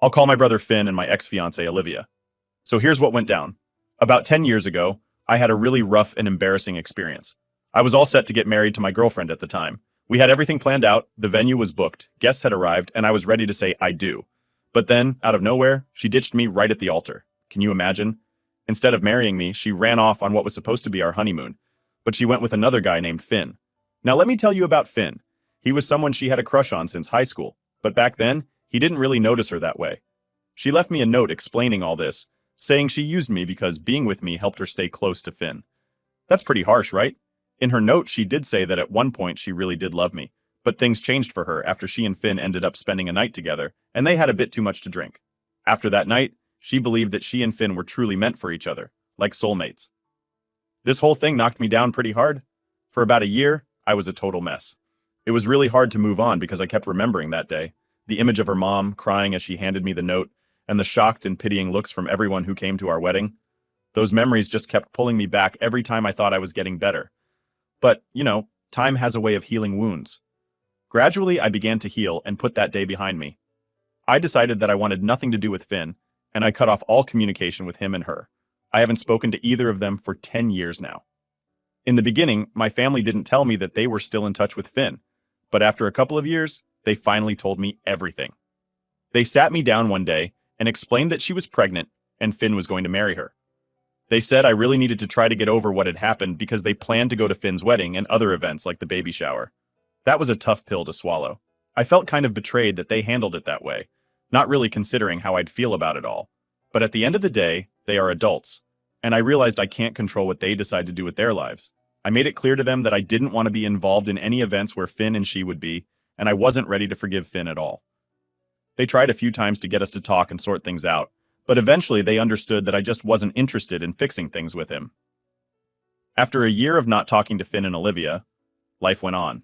I'll call my brother Finn and my ex-fiancée Olivia. So here's what went down. About 10 years ago, I had a really rough and embarrassing experience. I was all set to get married to my girlfriend at the time. We had everything planned out, the venue was booked, guests had arrived, and I was ready to say I do. But then, out of nowhere, she ditched me right at the altar. Can you imagine? Instead of marrying me, she ran off on what was supposed to be our honeymoon. But she went with another guy named Finn. Now let me tell you about Finn. He was someone she had a crush on since high school, but back then, he didn't really notice her that way. She left me a note explaining all this, saying she used me because being with me helped her stay close to Finn. That's pretty harsh, right? In her note, she did say that at one point she really did love me, but things changed for her after she and Finn ended up spending a night together, and they had a bit too much to drink. After that night, she believed that she and Finn were truly meant for each other, like soulmates. This whole thing knocked me down pretty hard. For about a year, I was a total mess. It was really hard to move on because I kept remembering that day, the image of her mom crying as she handed me the note, and the shocked and pitying looks from everyone who came to our wedding. Those memories just kept pulling me back every time I thought I was getting better. But, time has a way of healing wounds. Gradually, I began to heal and put that day behind me. I decided that I wanted nothing to do with Finn, and I cut off all communication with him and her. I haven't spoken to either of them for 10 years now. In the beginning, my family didn't tell me that they were still in touch with Finn, but after a couple of years, they finally told me everything. They sat me down one day and explained that she was pregnant and Finn was going to marry her. They said I really needed to try to get over what had happened because they planned to go to Finn's wedding and other events like the baby shower. That was a tough pill to swallow. I felt kind of betrayed that they handled it that way, not really considering how I'd feel about it all. But at the end of the day, they are adults, and I realized I can't control what they decide to do with their lives. I made it clear to them that I didn't want to be involved in any events where Finn and she would be, and I wasn't ready to forgive Finn at all. They tried a few times to get us to talk and sort things out, but eventually they understood that I just wasn't interested in fixing things with him. After a year of not talking to Finn and Olivia, life went on.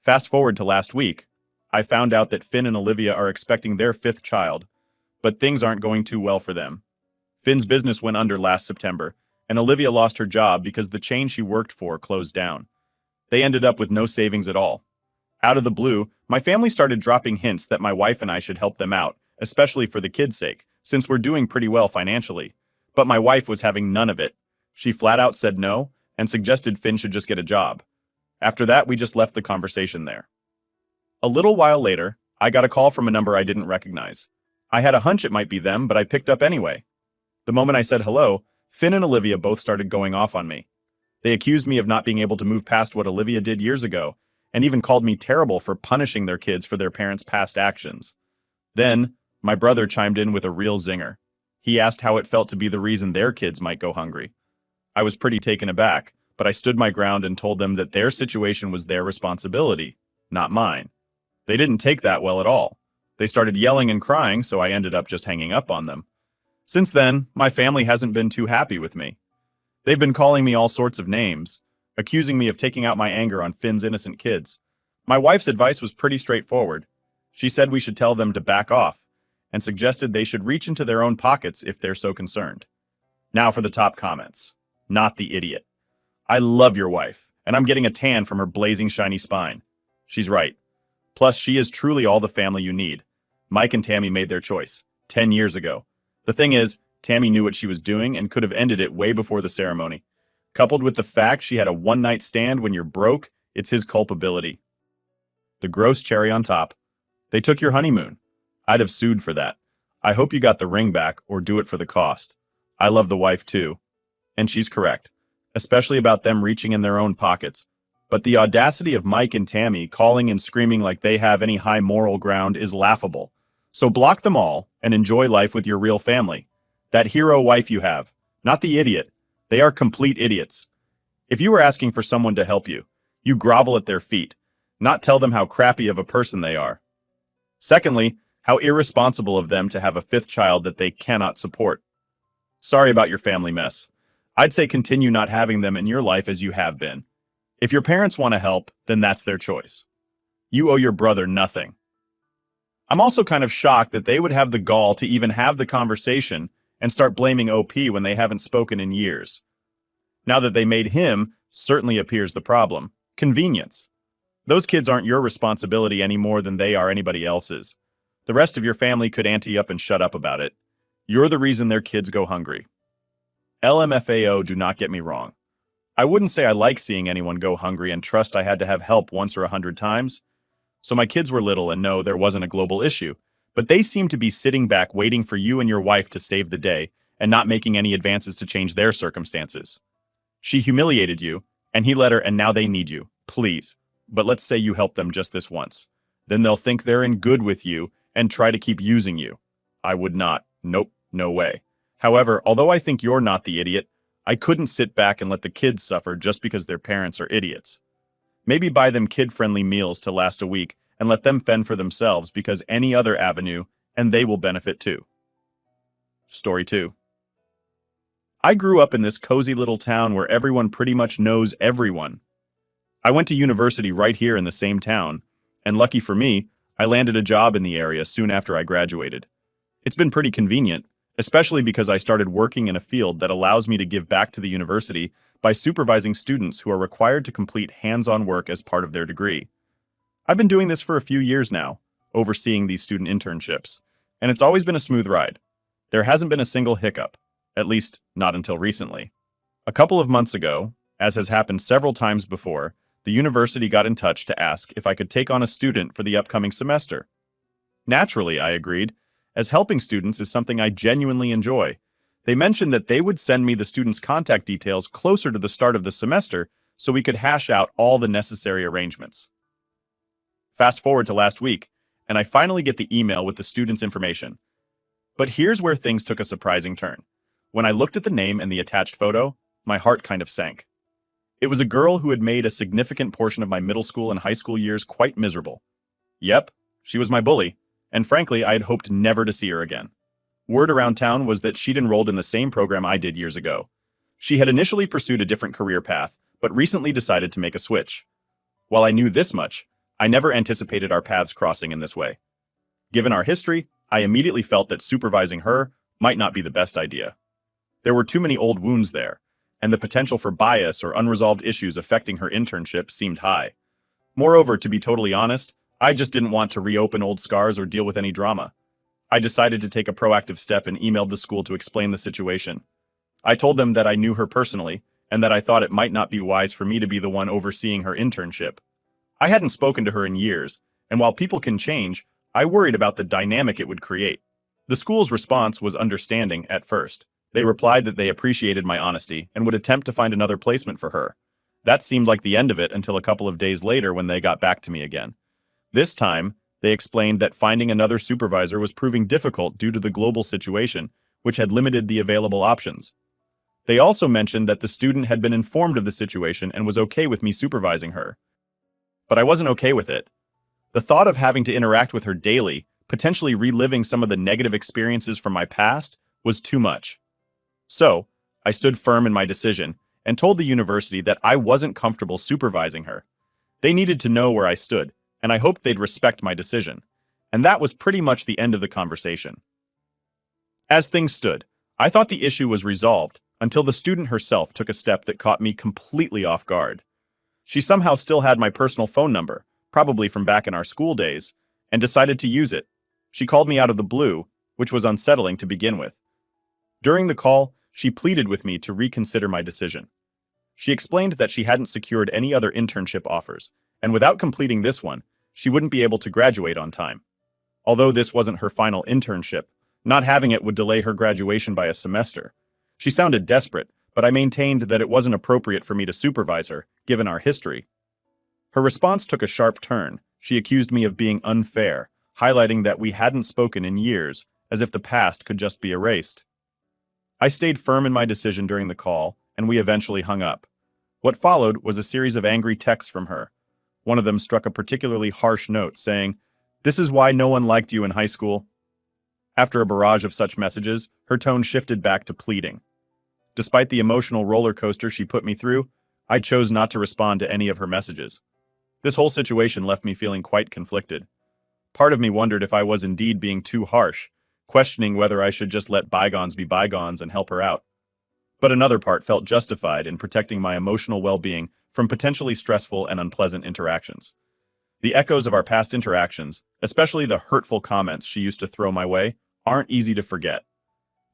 Fast forward to last week, I found out that Finn and Olivia are expecting their 5th child, but things aren't going too well for them. Finn's business went under last September, and Olivia lost her job because the chain she worked for closed down. They ended up with no savings at all. Out of the blue, my family started dropping hints that my wife and I should help them out, especially for the kids' sake, since we're doing pretty well financially. But my wife was having none of it. She flat out said no, and suggested Finn should just get a job. After that, we just left the conversation there. A little while later, I got a call from a number I didn't recognize. I had a hunch it might be them, but I picked up anyway. The moment I said hello, Finn and Olivia both started going off on me. They accused me of not being able to move past what Olivia did years ago, and even called me terrible for punishing their kids for their parents' past actions. Then, my brother chimed in with a real zinger. He asked how it felt to be the reason their kids might go hungry. I was pretty taken aback, but I stood my ground and told them that their situation was their responsibility, not mine. They didn't take that well at all. They started yelling and crying, so I ended up just hanging up on them. Since then, my family hasn't been too happy with me. They've been calling me all sorts of names, accusing me of taking out my anger on Finn's innocent kids. My wife's advice was pretty straightforward. She said we should tell them to back off, and suggested they should reach into their own pockets if they're so concerned. Now for the top comments. Not the idiot. I love your wife, and I'm getting a tan from her blazing shiny spine. She's right. Plus, she is truly all the family you need. Mike and Tammy made their choice 10 years ago. The thing is, Tammy knew what she was doing and could have ended it way before the ceremony. Coupled with the fact she had a one-night stand when you're broke, it's his culpability. The gross cherry on top. They took your honeymoon. I'd have sued for that. I hope you got the ring back or do it for the cost. I love the wife too. And she's correct, especially about them reaching in their own pockets. But the audacity of Mike and Tammy calling and screaming like they have any high moral ground is laughable. So block them all and enjoy life with your real family. That hero wife you have, not the idiot. They are complete idiots. If you were asking for someone to help you, you grovel at their feet, not tell them how crappy of a person they are. Secondly, how irresponsible of them to have a 5th child that they cannot support. Sorry about your family mess. I'd say continue not having them in your life as you have been. If your parents want to help, then that's their choice. You owe your brother nothing. I'm also kind of shocked that they would have the gall to even have the conversation and start blaming OP when they haven't spoken in years. Now that they made him, certainly appears the problem. Convenience. Those kids aren't your responsibility any more than they are anybody else's. The rest of your family could ante up and shut up about it. You're the reason their kids go hungry. LMFAO, do not get me wrong. I wouldn't say I like seeing anyone go hungry and trust I had to have help once or 100 times. So my kids were little and no, there wasn't a global issue. But they seemed to be sitting back waiting for you and your wife to save the day and not making any advances to change their circumstances. She humiliated you, and he let her, and now they need you. Please. But let's say you help them just this once. Then they'll think they're in good with you and try to keep using you. I would not. Nope, no way. However, although I think you're not the idiot, I couldn't sit back and let the kids suffer just because their parents are idiots. Maybe buy them kid-friendly meals to last a week and let them fend for themselves because any other avenue, and they will benefit too. Story 2. I grew up in this cozy little town where everyone pretty much knows everyone. I went to university right here in the same town, and lucky for me, I landed a job in the area soon after I graduated. It's been pretty convenient, especially because I started working in a field that allows me to give back to the university by supervising students who are required to complete hands-on work as part of their degree. I've been doing this for a few years now, overseeing these student internships, and it's always been a smooth ride. There hasn't been a single hiccup, at least not until recently. A couple of months ago, as has happened several times before, the university got in touch to ask if I could take on a student for the upcoming semester. Naturally, I agreed, as helping students is something I genuinely enjoy. They mentioned that they would send me the student's contact details closer to the start of the semester so we could hash out all the necessary arrangements. Fast forward to last week, and I finally get the email with the student's information. But here's where things took a surprising turn. When I looked at the name and the attached photo, my heart kind of sank. It was a girl who had made a significant portion of my middle school and high school years quite miserable. Yep, she was my bully, and frankly, I had hoped never to see her again. Word around town was that she'd enrolled in the same program I did years ago. She had initially pursued a different career path, but recently decided to make a switch. While I knew this much, I never anticipated our paths crossing in this way. Given our history, I immediately felt that supervising her might not be the best idea. There were too many old wounds there, and the potential for bias or unresolved issues affecting her internship seemed high. Moreover, to be totally honest, I just didn't want to reopen old scars or deal with any drama. I decided to take a proactive step and emailed the school to explain the situation. I told them that I knew her personally, and that I thought it might not be wise for me to be the one overseeing her internship. I hadn't spoken to her in years, and while people can change, I worried about the dynamic it would create. The school's response was understanding at first. They replied that they appreciated my honesty and would attempt to find another placement for her. That seemed like the end of it until a couple of days later when they got back to me again. This time, they explained that finding another supervisor was proving difficult due to the global situation, which had limited the available options. They also mentioned that the student had been informed of the situation and was okay with me supervising her. But I wasn't okay with it. The thought of having to interact with her daily, potentially reliving some of the negative experiences from my past, was too much. So, I stood firm in my decision and told the university that I wasn't comfortable supervising her. They needed to know where I stood, and I hoped they'd respect my decision. And that was pretty much the end of the conversation. As things stood, I thought the issue was resolved until the student herself took a step that caught me completely off guard. She somehow still had my personal phone number, probably from back in our school days, and decided to use it. She called me out of the blue, which was unsettling to begin with. During the call, she pleaded with me to reconsider my decision. She explained that she hadn't secured any other internship offers, and without completing this one, she wouldn't be able to graduate on time. Although this wasn't her final internship, not having it would delay her graduation by a semester. She sounded desperate, but I maintained that it wasn't appropriate for me to supervise her, given our history. Her response took a sharp turn. She accused me of being unfair, highlighting that we hadn't spoken in years, as if the past could just be erased. I stayed firm in my decision during the call, and we eventually hung up. What followed was a series of angry texts from her. One of them struck a particularly harsh note, saying, "This is why no one liked you in high school." After a barrage of such messages, her tone shifted back to pleading. Despite the emotional roller coaster she put me through, I chose not to respond to any of her messages. This whole situation left me feeling quite conflicted. Part of me wondered if I was indeed being too harsh, questioning whether I should just let bygones be bygones and help her out. But another part felt justified in protecting my emotional well-being from potentially stressful and unpleasant interactions. The echoes of our past interactions, especially the hurtful comments she used to throw my way, aren't easy to forget.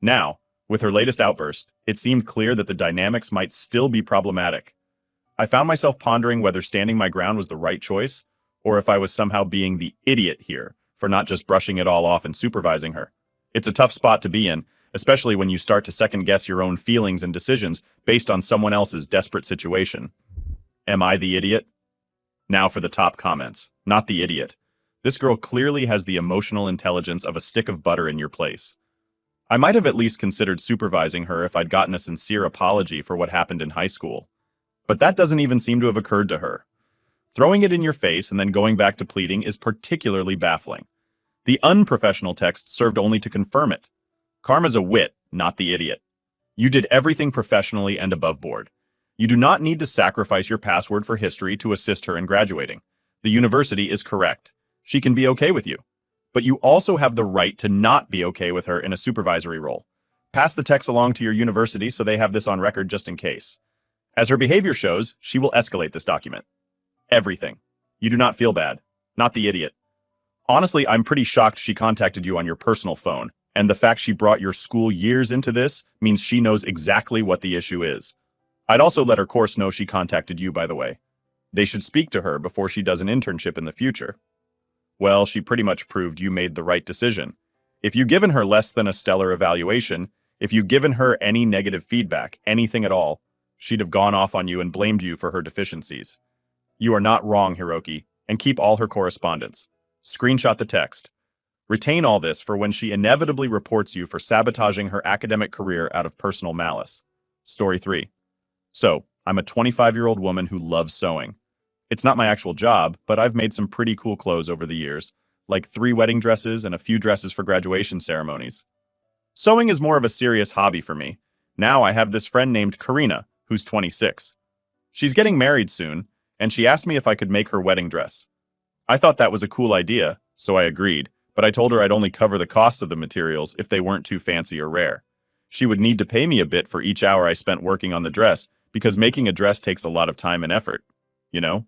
Now, with her latest outburst, it seemed clear that the dynamics might still be problematic. I found myself pondering whether standing my ground was the right choice, or if I was somehow being the idiot here for not just brushing it all off and supervising her. It's a tough spot to be in, especially when you start to second guess your own feelings and decisions based on someone else's desperate situation. Am I the idiot? Now for the top comments. Not the idiot. This girl clearly has the emotional intelligence of a stick of butter in your place. I might have at least considered supervising her if I'd gotten a sincere apology for what happened in high school. But that doesn't even seem to have occurred to her. Throwing it in your face and then going back to pleading is particularly baffling. The unprofessional text served only to confirm it. Karma's a wit, not the idiot. You did everything professionally and above board. You do not need to sacrifice your password for history to assist her in graduating. The university is correct. She can be okay with you. But you also have the right to not be okay with her in a supervisory role. Pass the text along to your university so they have this on record just in case. As her behavior shows, she will escalate this document. Everything. You do not feel bad. Not the idiot. Honestly, I'm pretty shocked she contacted you on your personal phone, and the fact she brought your school years into this means she knows exactly what the issue is. I'd also let her course know she contacted you, by the way. They should speak to her before she does an internship in the future. Well, she pretty much proved you made the right decision. If you'd given her less than a stellar evaluation, if you'd given her any negative feedback, anything at all, she'd have gone off on you and blamed you for her deficiencies. You are not wrong, Hiroki, and keep all her correspondence. Screenshot the text. Retain all this for when she inevitably reports you for sabotaging her academic career out of personal malice. Story 3. So, I'm a 25-year-old woman who loves sewing. It's not my actual job, but I've made some pretty cool clothes over the years, like 3 wedding dresses and a few dresses for graduation ceremonies. Sewing is more of a serious hobby for me. Now I have this friend named Karina, who's 26. She's getting married soon, and she asked me if I could make her wedding dress. I thought that was a cool idea, so I agreed, but I told her I'd only cover the cost of the materials if they weren't too fancy or rare. She would need to pay me a bit for each hour I spent working on the dress, because making a dress takes a lot of time and effort, you know?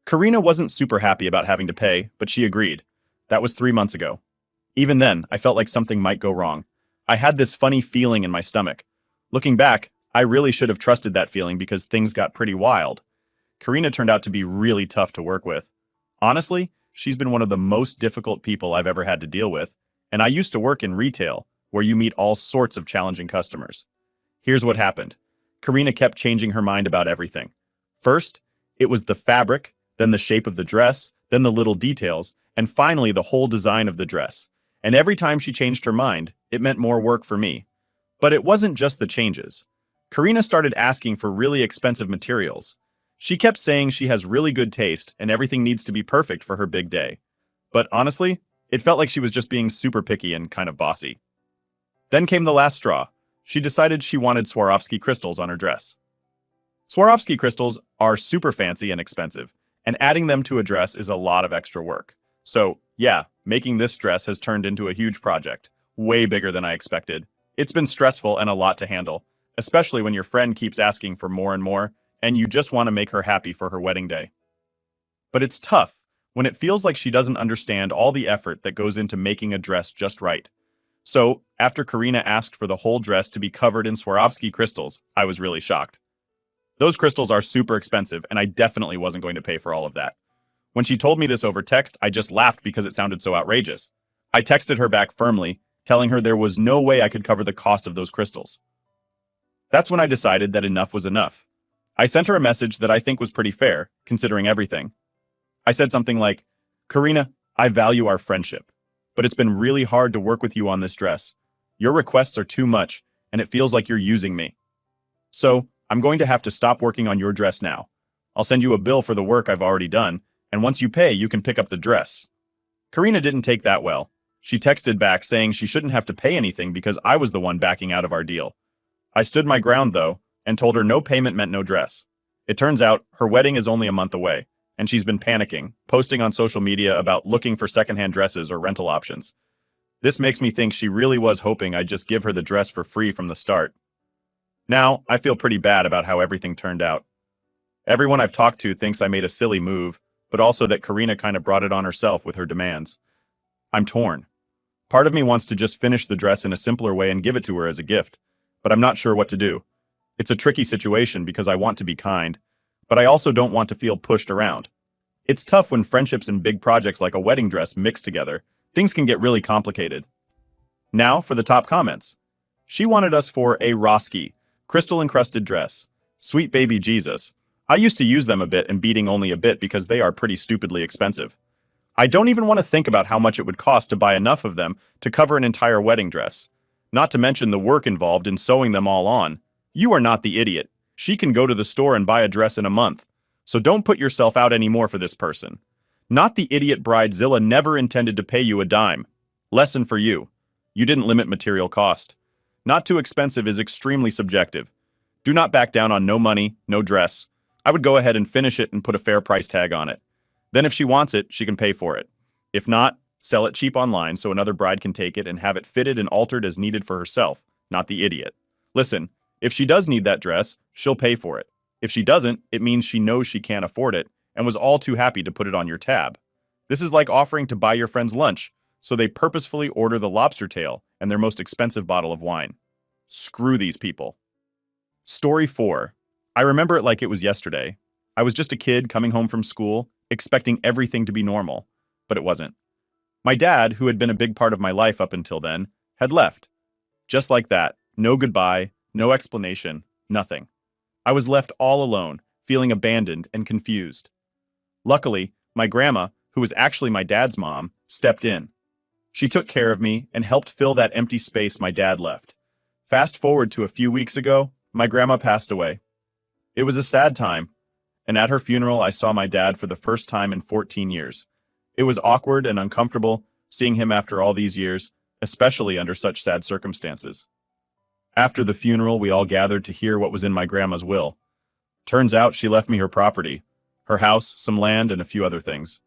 Karina wasn't super happy about having to pay, but she agreed. That was 3 months ago. Even then, I felt like something might go wrong. I had this funny feeling in my stomach. Looking back, I really should have trusted that feeling because things got pretty wild. Karina turned out to be really tough to work with. Honestly, she's been one of the most difficult people I've ever had to deal with, and I used to work in retail, where you meet all sorts of challenging customers. Here's what happened. Karina kept changing her mind about everything. First, it was the fabric, then the shape of the dress, then the little details, and finally the whole design of the dress. And every time she changed her mind, it meant more work for me. But it wasn't just the changes. Karina started asking for really expensive materials. She kept saying she has really good taste and everything needs to be perfect for her big day. But honestly, it felt like she was just being super picky and kind of bossy. Then came the last straw. She decided she wanted Swarovski crystals on her dress. Swarovski crystals are super fancy and expensive, and adding them to a dress is a lot of extra work. So, yeah, making this dress has turned into a huge project, way bigger than I expected. It's been stressful and a lot to handle, especially when your friend keeps asking for more and more, and you just want to make her happy for her wedding day. But it's tough when it feels like she doesn't understand all the effort that goes into making a dress just right. So, after Karina asked for the whole dress to be covered in Swarovski crystals, I was really shocked. Those crystals are super expensive, and I definitely wasn't going to pay for all of that. When she told me this over text, I just laughed because it sounded so outrageous. I texted her back firmly, telling her there was no way I could cover the cost of those crystals. That's when I decided that enough was enough. I sent her a message that I think was pretty fair, considering everything. I said something like, "Karina, I value our friendship, but it's been really hard to work with you on this dress. Your requests are too much, and it feels like you're using me. So, I'm going to have to stop working on your dress now. I'll send you a bill for the work I've already done, and once you pay, you can pick up the dress." Karina didn't take that well. She texted back saying she shouldn't have to pay anything because I was the one backing out of our deal. I stood my ground, though, and told her no payment meant no dress. It turns out her wedding is only a month away, and she's been panicking, posting on social media about looking for secondhand dresses or rental options. This makes me think she really was hoping I'd just give her the dress for free from the start. Now, I feel pretty bad about how everything turned out. Everyone I've talked to thinks I made a silly move, but also that Karina kind of brought it on herself with her demands. I'm torn. Part of me wants to just finish the dress in a simpler way and give it to her as a gift, but I'm not sure what to do. It's a tricky situation because I want to be kind, but I also don't want to feel pushed around. It's tough when friendships and big projects like a wedding dress mix together. Things can get really complicated. Now for the top comments. She wanted us for a Roski, crystal-encrusted dress. Sweet baby Jesus. I used to use them a bit and beating only a bit because they are pretty stupidly expensive. I don't even want to think about how much it would cost to buy enough of them to cover an entire wedding dress. Not to mention the work involved in sewing them all on. You are not the idiot. She can go to the store and buy a dress in a month. So don't put yourself out anymore for this person. Not the idiot Bridezilla never intended to pay you a dime. Lesson for you. You didn't limit material cost. Not too expensive is extremely subjective. Do not back down on no money, no dress. I would go ahead and finish it and put a fair price tag on it. Then if she wants it, she can pay for it. If not, sell it cheap online so another bride can take it and have it fitted and altered as needed for herself, not the idiot. Listen, if she does need that dress, she'll pay for it. If she doesn't, it means she knows she can't afford it and was all too happy to put it on your tab. This is like offering to buy your friends lunch, so they purposefully order the lobster tail and their most expensive bottle of wine. Screw these people. Story 4. I remember it like it was yesterday. I was just a kid coming home from school, expecting everything to be normal, but it wasn't. My dad, who had been a big part of my life up until then, had left. Just like that, no goodbye, no explanation, nothing. I was left all alone, feeling abandoned and confused. Luckily, my grandma, who was actually my dad's mom, stepped in. She took care of me and helped fill that empty space my dad left. Fast forward to a few weeks ago, my grandma passed away. It was a sad time, and at her funeral I saw my dad for the first time in 14 years. It was awkward and uncomfortable seeing him after all these years, especially under such sad circumstances. After the funeral, we all gathered to hear what was in my grandma's will. Turns out she left me her property, her house, some land, and a few other things.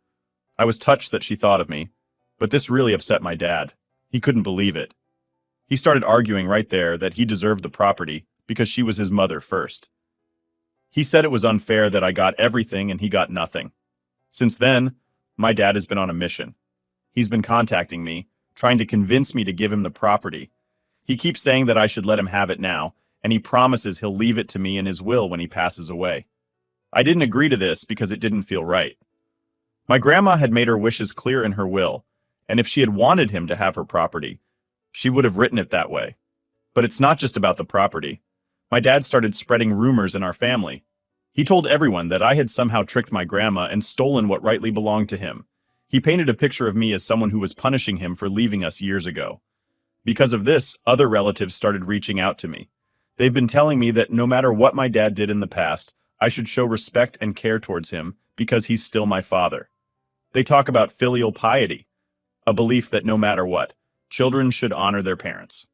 I was touched that she thought of me, but this really upset my dad. He couldn't believe it. He started arguing right there that he deserved the property because she was his mother first. He said it was unfair that I got everything and he got nothing. Since then, my dad has been on a mission. He's been contacting me, trying to convince me to give him the property. He keeps saying that I should let him have it now, and he promises he'll leave it to me in his will when he passes away. I didn't agree to this because it didn't feel right. My grandma had made her wishes clear in her will, and if she had wanted him to have her property, she would have written it that way. But it's not just about the property. My dad started spreading rumors in our family. He told everyone that I had somehow tricked my grandma and stolen what rightly belonged to him. He painted a picture of me as someone who was punishing him for leaving us years ago. Because of this, other relatives started reaching out to me. They've been telling me that no matter what my dad did in the past, I should show respect and care towards him because he's still my father. They talk about filial piety, a belief that no matter what, children should honor their parents.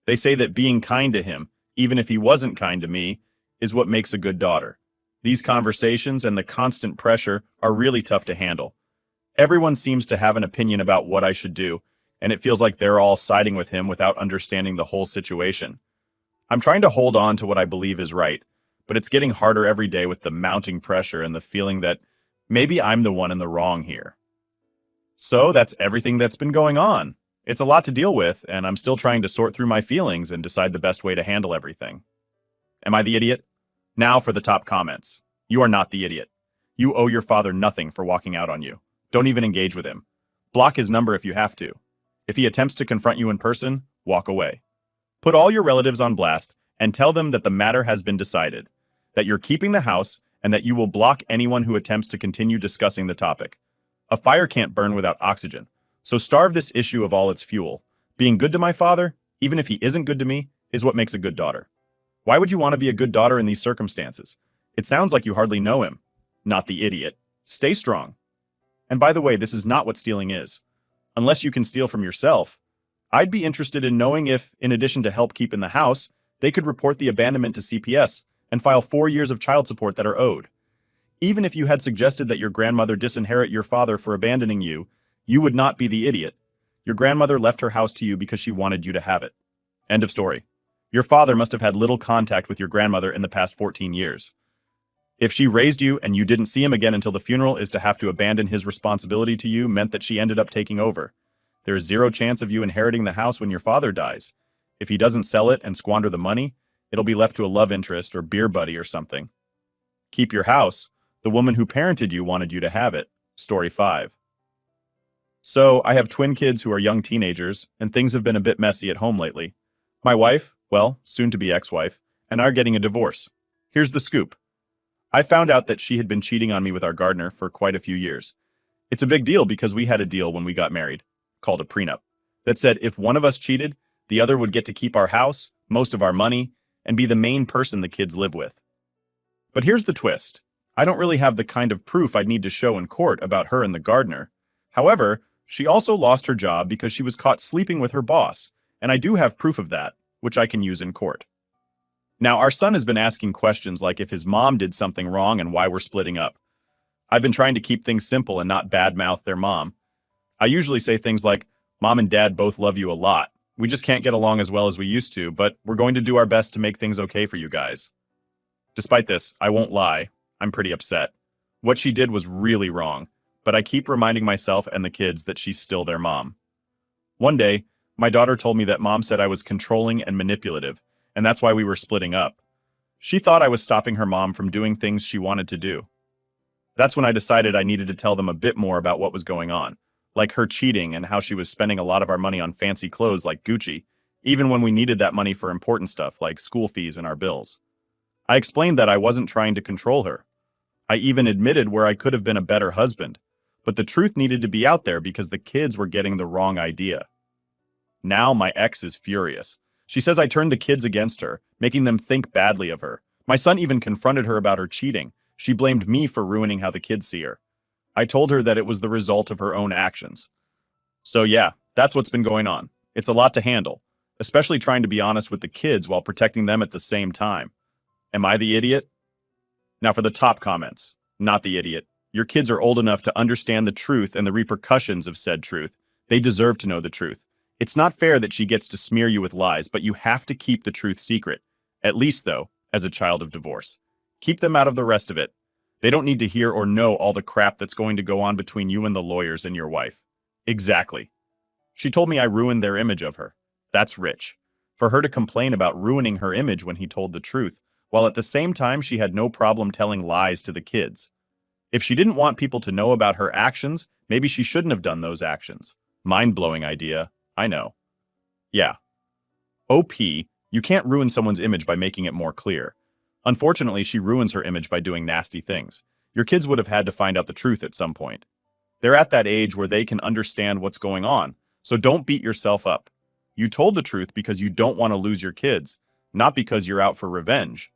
They say that being kind to him, even if he wasn't kind to me, is what makes a good daughter. These conversations and the constant pressure are really tough to handle. Everyone seems to have an opinion about what I should do, and it feels like they're all siding with him without understanding the whole situation. I'm trying to hold on to what I believe is right, but it's getting harder every day with the mounting pressure and the feeling that maybe I'm the one in the wrong here. So that's everything that's been going on. It's a lot to deal with, and I'm still trying to sort through my feelings and decide the best way to handle everything. Am I the idiot? Now for the top comments. You are not the idiot. You owe your father nothing for walking out on you. Don't even engage with him. Block his number if you have to. If he attempts to confront you in person, walk away. Put all your relatives on blast and tell them that the matter has been decided, that you're keeping the house, and that you will block anyone who attempts to continue discussing the topic. A fire can't burn without oxygen, so starve this issue of all its fuel. Being good to my father, even if he isn't good to me, is what makes a good daughter. Why would you want to be a good daughter in these circumstances? It sounds like you hardly know him. Not the idiot. Stay strong. And by the way, this is not what stealing is. Unless you can steal from yourself, I'd be interested in knowing if, in addition to help keep in the house, they could report the abandonment to CPS and file 4 years of child support that are owed. Even if you had suggested that your grandmother disinherit your father for abandoning you, you would not be the idiot. Your grandmother left her house to you because she wanted you to have it. End of story. Your father must have had little contact with your grandmother in the past 14 years. If she raised you and you didn't see him again until the funeral, is to have to abandon his responsibility to you meant that she ended up taking over. There is zero chance of you inheriting the house when your father dies. If he doesn't sell it and squander the money, it'll be left to a love interest or beer buddy or something. Keep your house. The woman who parented you wanted you to have it. Story 5. So, I have twin kids who are young teenagers, and things have been a bit messy at home lately. My wife, well, soon to be ex-wife, and I are getting a divorce. Here's the scoop. I found out that she had been cheating on me with our gardener for quite a few years. It's a big deal because we had a deal when we got married, called a prenup, that said if one of us cheated, the other would get to keep our house, most of our money, and be the main person the kids live with. But here's the twist. I don't really have the kind of proof I'd need to show in court about her and the gardener. However, she also lost her job because she was caught sleeping with her boss, and I do have proof of that, which I can use in court. Now, our son has been asking questions like if his mom did something wrong and why we're splitting up. I've been trying to keep things simple and not badmouth their mom. I usually say things like, "Mom and Dad both love you a lot. We just can't get along as well as we used to, but we're going to do our best to make things okay for you guys." Despite this, I won't lie, I'm pretty upset. What she did was really wrong, but I keep reminding myself and the kids that she's still their mom. One day, my daughter told me that Mom said I was controlling and manipulative, and that's why we were splitting up. She thought I was stopping her mom from doing things she wanted to do. That's when I decided I needed to tell them a bit more about what was going on, like her cheating and how she was spending a lot of our money on fancy clothes like Gucci, even when we needed that money for important stuff like school fees and our bills. I explained that I wasn't trying to control her. I even admitted where I could have been a better husband, but the truth needed to be out there because the kids were getting the wrong idea. Now my ex is furious. She says I turned the kids against her, making them think badly of her. My son even confronted her about her cheating. She blamed me for ruining how the kids see her. I told her that it was the result of her own actions. So yeah, that's what's been going on. It's a lot to handle, especially trying to be honest with the kids while protecting them at the same time. Am I the idiot? Now for the top comments. Not the idiot. Your kids are old enough to understand the truth and the repercussions of said truth. They deserve to know the truth. It's not fair that she gets to smear you with lies, but you have to keep the truth secret. At least, though, as a child of divorce. Keep them out of the rest of it. They don't need to hear or know all the crap that's going to go on between you and the lawyers and your wife. Exactly. She told me I ruined their image of her. That's rich. For her to complain about ruining her image when he told the truth, while at the same time she had no problem telling lies to the kids. If she didn't want people to know about her actions, maybe she shouldn't have done those actions. Mind-blowing idea, I know. Yeah. OP, you can't ruin someone's image by making it more clear. Unfortunately, she ruins her image by doing nasty things. Your kids would have had to find out the truth at some point. They're at that age where they can understand what's going on, so don't beat yourself up. You told the truth because you don't want to lose your kids, not because you're out for revenge.